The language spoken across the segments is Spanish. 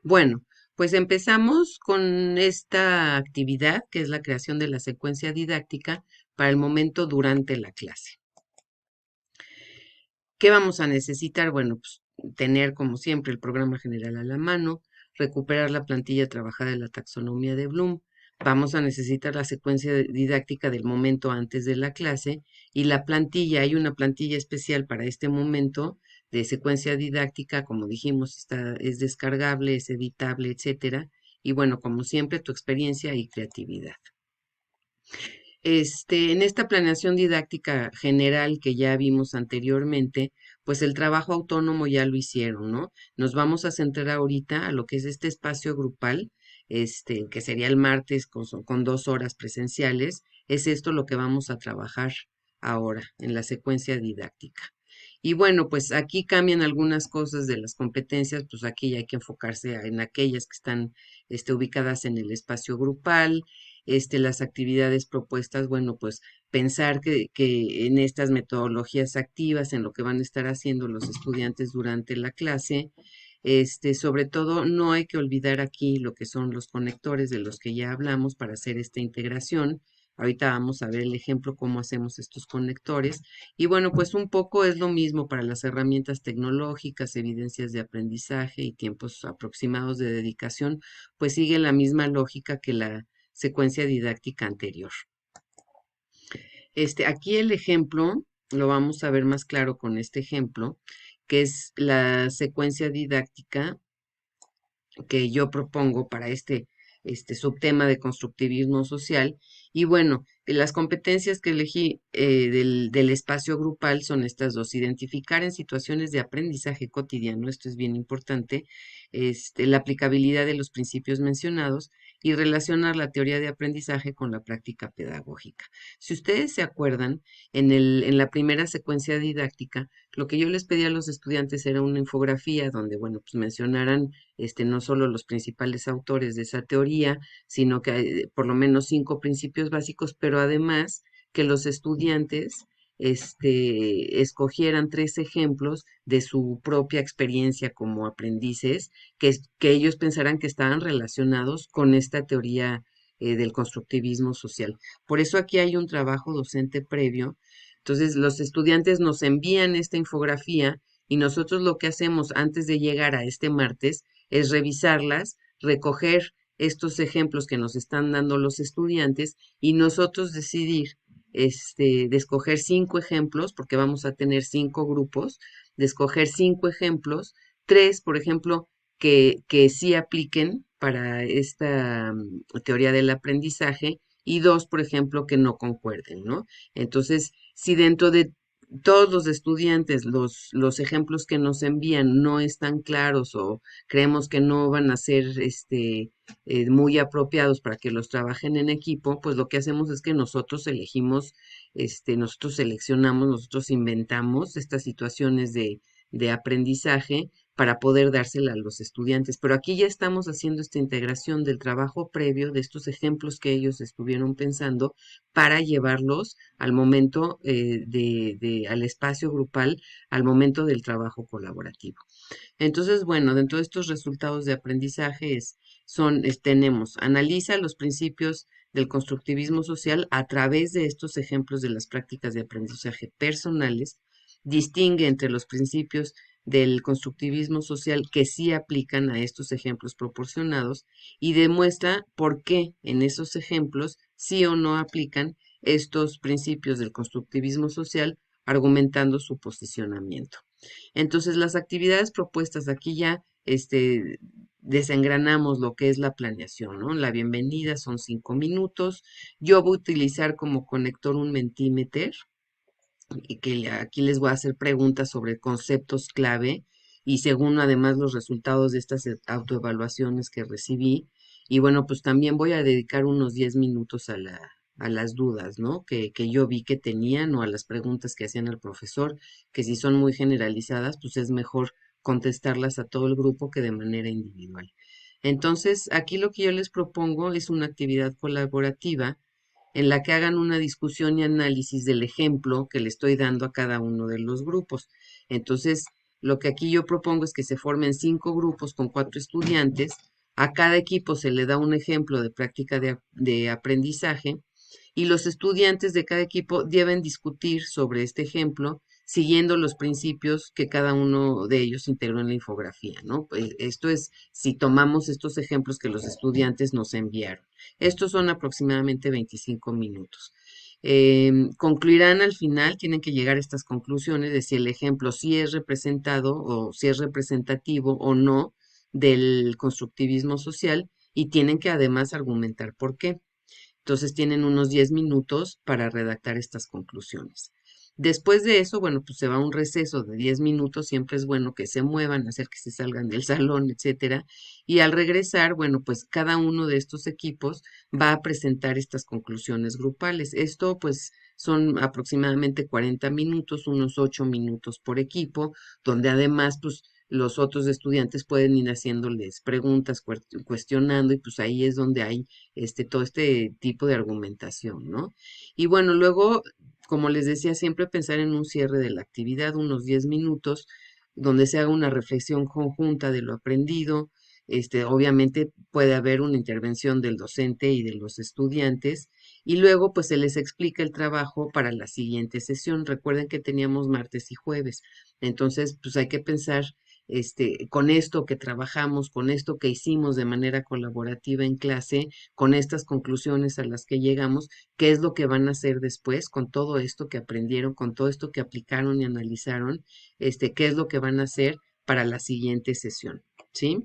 Bueno, pues empezamos con esta actividad que es la creación de la secuencia didáctica para el momento durante la clase. ¿Qué vamos a necesitar? Bueno, pues tener como siempre el programa general a la mano, recuperar la plantilla trabajada de la taxonomía de Bloom. Vamos a necesitar la secuencia didáctica del momento antes de la clase y la plantilla. Hay una plantilla especial para este momento de secuencia didáctica, como dijimos, es descargable, es editable, etcétera. Y bueno, como siempre, tu experiencia y creatividad. En esta planeación didáctica general que ya vimos anteriormente, pues el trabajo autónomo ya lo hicieron, ¿no? Nos vamos a centrar ahorita a lo que es este espacio grupal, que sería el martes con 2 horas presenciales. Es esto lo que vamos a trabajar ahora en la secuencia didáctica. Y bueno, pues aquí cambian algunas cosas de las competencias, pues aquí ya hay que enfocarse en aquellas que están ubicadas en el espacio grupal, las actividades propuestas, bueno, pues pensar que en estas metodologías activas, en lo que van a estar haciendo los estudiantes durante la clase, sobre todo no hay que olvidar aquí lo que son los conectores de los que ya hablamos para hacer esta integración. Ahorita vamos a ver el ejemplo cómo hacemos estos conectores. Y bueno, pues un poco es lo mismo para las herramientas tecnológicas, evidencias de aprendizaje y tiempos aproximados de dedicación, pues sigue la misma lógica que la secuencia didáctica anterior. Aquí el ejemplo, lo vamos a ver más claro con este ejemplo, que es la secuencia didáctica que yo propongo para este subtema de constructivismo social. Y bueno, las competencias que elegí del espacio grupal son estas dos: identificar en situaciones de aprendizaje cotidiano, esto es bien importante, la aplicabilidad de los principios mencionados y relacionar la teoría de aprendizaje con la práctica pedagógica. Si ustedes se acuerdan, en la primera secuencia didáctica, lo que yo les pedí a los estudiantes era una infografía donde, bueno, pues mencionaran no solo los principales autores de esa teoría, sino que hay por lo menos 5 principios básicos, pero además que los estudiantes escogieran 3 ejemplos de su propia experiencia como aprendices, que ellos pensaran que estaban relacionados con esta teoría del constructivismo social. Por eso aquí hay un trabajo docente previo. Entonces, los estudiantes nos envían esta infografía y nosotros lo que hacemos antes de llegar a este martes es revisarlas, recoger estos ejemplos que nos están dando los estudiantes y nosotros decidir, de escoger 5 ejemplos, porque vamos a tener 5 grupos, de escoger 5 ejemplos, 3, por ejemplo, que sí apliquen para esta teoría del aprendizaje y 2, por ejemplo, que no concuerden, ¿no? Entonces, si dentro de todos los estudiantes los ejemplos que nos envían no están claros o creemos que no van a ser muy apropiados para que los trabajen en equipo, pues lo que hacemos es que nosotros elegimos, nosotros seleccionamos, nosotros inventamos estas situaciones de aprendizaje para poder dársela a los estudiantes. Pero aquí ya estamos haciendo esta integración del trabajo previo, de estos ejemplos que ellos estuvieron pensando, para llevarlos al momento al espacio grupal, al momento del trabajo colaborativo. Entonces, bueno, dentro de estos resultados de aprendizaje tenemos, analiza los principios del constructivismo social a través de estos ejemplos de las prácticas de aprendizaje personales, distingue entre los principios del constructivismo social que sí aplican a estos ejemplos proporcionados y demuestra por qué en esos ejemplos sí o no aplican estos principios del constructivismo social, argumentando su posicionamiento. Entonces, las actividades propuestas aquí ya, desengranamos lo que es la planeación, ¿no? La bienvenida son 5 minutos. Yo voy a utilizar como conector un Mentimeter y aquí les voy a hacer preguntas sobre conceptos clave y según además los resultados de estas autoevaluaciones que recibí. Y bueno, pues también voy a dedicar unos 10 minutos a las dudas, ¿no? Que yo vi que tenían o a las preguntas que hacían al profesor, que si son muy generalizadas, pues es mejor contestarlas a todo el grupo que de manera individual. Entonces, aquí lo que yo les propongo es una actividad colaborativa en la que hagan una discusión y análisis del ejemplo que le estoy dando a cada uno de los grupos. Entonces, lo que aquí yo propongo es que se formen 5 grupos con 4 estudiantes. A cada equipo se le da un ejemplo de práctica de aprendizaje y los estudiantes de cada equipo deben discutir sobre este ejemplo siguiendo los principios que cada uno de ellos integró en la infografía, ¿no? Pues esto es si tomamos estos ejemplos que los estudiantes nos enviaron. Estos son aproximadamente 25 minutos. Concluirán al final, tienen que llegar a estas conclusiones de si el ejemplo sí es representado o si es representativo o no del constructivismo social y tienen que además argumentar por qué. Entonces tienen unos 10 minutos para redactar estas conclusiones. Después de eso, bueno, pues se va a un receso de 10 minutos, siempre es bueno que se muevan, hacer que se salgan del salón, etcétera. Y al regresar, bueno, pues cada uno de estos equipos va a presentar estas conclusiones grupales. Esto, pues, son aproximadamente 40 minutos, unos 8 minutos por equipo, donde además, pues, los otros estudiantes pueden ir haciéndoles preguntas, cuestionando, y pues ahí es donde hay todo este tipo de argumentación, ¿no? Y bueno, luego, como les decía, siempre pensar en un cierre de la actividad, unos 10 minutos, donde se haga una reflexión conjunta de lo aprendido. Obviamente puede haber una intervención del docente y de los estudiantes, y luego pues se les explica el trabajo para la siguiente sesión. Recuerden que teníamos martes y jueves, entonces pues hay que pensar con esto que trabajamos, con esto que hicimos de manera colaborativa en clase, con estas conclusiones a las que llegamos, qué es lo que van a hacer después con todo esto que aprendieron, con todo esto que aplicaron y analizaron, qué es lo que van a hacer para la siguiente sesión, ¿sí?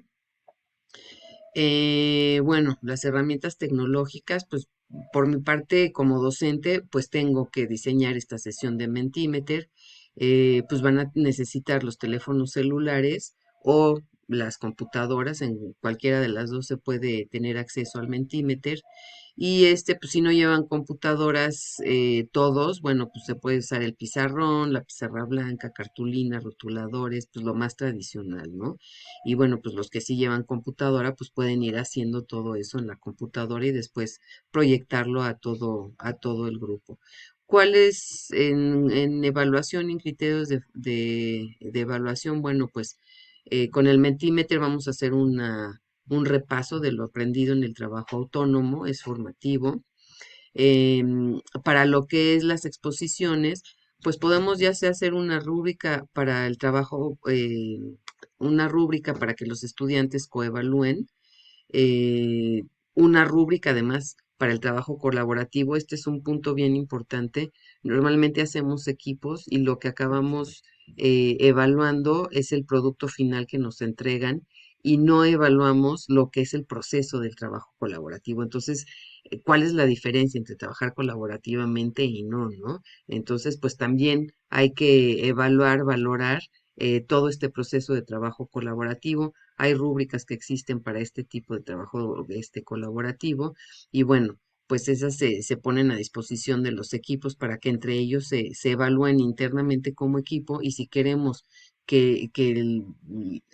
Bueno, las herramientas tecnológicas, pues por mi parte como docente, pues tengo que diseñar esta sesión de Mentimeter. Pues van a necesitar los teléfonos celulares o las computadoras, en cualquiera de las dos se puede tener acceso al Mentimeter. Y pues si no llevan computadoras todos, bueno, pues se puede usar el pizarrón, la pizarra blanca, cartulina, rotuladores, pues lo más tradicional, ¿no? Y bueno, pues los que sí llevan computadora, pues pueden ir haciendo todo eso en la computadora y después proyectarlo a todo el grupo. ¿Cuáles en evaluación y en criterios de evaluación? Bueno, pues con el Mentimeter vamos a hacer un repaso de lo aprendido en el trabajo autónomo, es formativo. Para lo que es las exposiciones, pues podemos ya sea hacer una rúbrica para el trabajo, una rúbrica para que los estudiantes coevalúen, eh, una rúbrica además para el trabajo colaborativo. Este es un punto bien importante. Normalmente hacemos equipos y lo que acabamos evaluando es el producto final que nos entregan y no evaluamos lo que es el proceso del trabajo colaborativo. Entonces, ¿cuál es la diferencia entre trabajar colaborativamente y no, no? Entonces, pues también hay que evaluar, valorar todo este proceso de trabajo colaborativo. Hay rúbricas que existen para este tipo de trabajo colaborativo y bueno, pues esas se ponen a disposición de los equipos para que entre ellos se evalúen internamente como equipo y si queremos que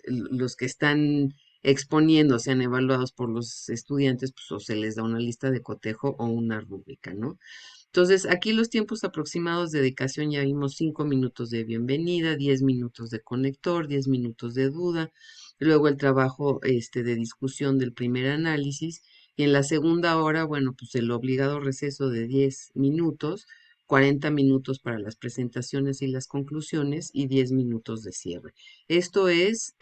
los que están exponiendo sean evaluados por los estudiantes, pues o se les da una lista de cotejo o una rúbrica, ¿no? Entonces, aquí los tiempos aproximados de dedicación ya vimos 5 minutos de bienvenida, 10 minutos de conector, 10 minutos de duda, luego el trabajo de discusión del primer análisis y en la segunda hora, bueno, pues el obligado receso de 10 minutos, 40 minutos para las presentaciones y las conclusiones y 10 minutos de cierre. Esto es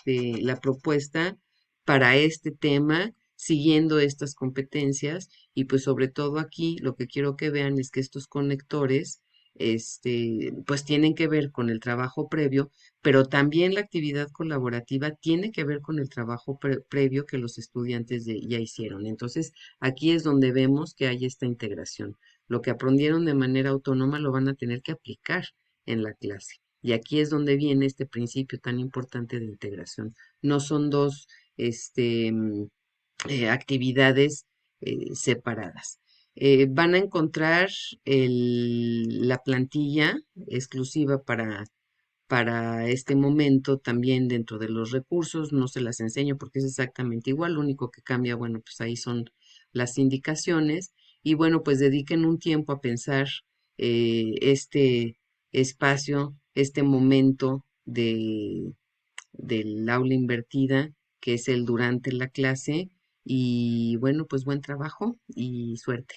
la propuesta para este tema, siguiendo estas competencias y pues sobre todo aquí lo que quiero que vean es que estos conectores, pues tienen que ver con el trabajo previo, pero también la actividad colaborativa tiene que ver con el trabajo previo que los estudiantes ya hicieron. Entonces, aquí es donde vemos que hay esta integración. Lo que aprendieron de manera autónoma lo van a tener que aplicar en la clase. Y aquí es donde viene este principio tan importante de integración. No son dos, actividades separadas. Van a encontrar la plantilla exclusiva para este momento también dentro de los recursos. No se las enseño porque es exactamente igual. Lo único que cambia, bueno, pues ahí son las indicaciones. Y bueno, pues dediquen un tiempo a pensar este espacio, este momento de, del aula invertida, que es el durante la clase. Y bueno, pues buen trabajo y suerte.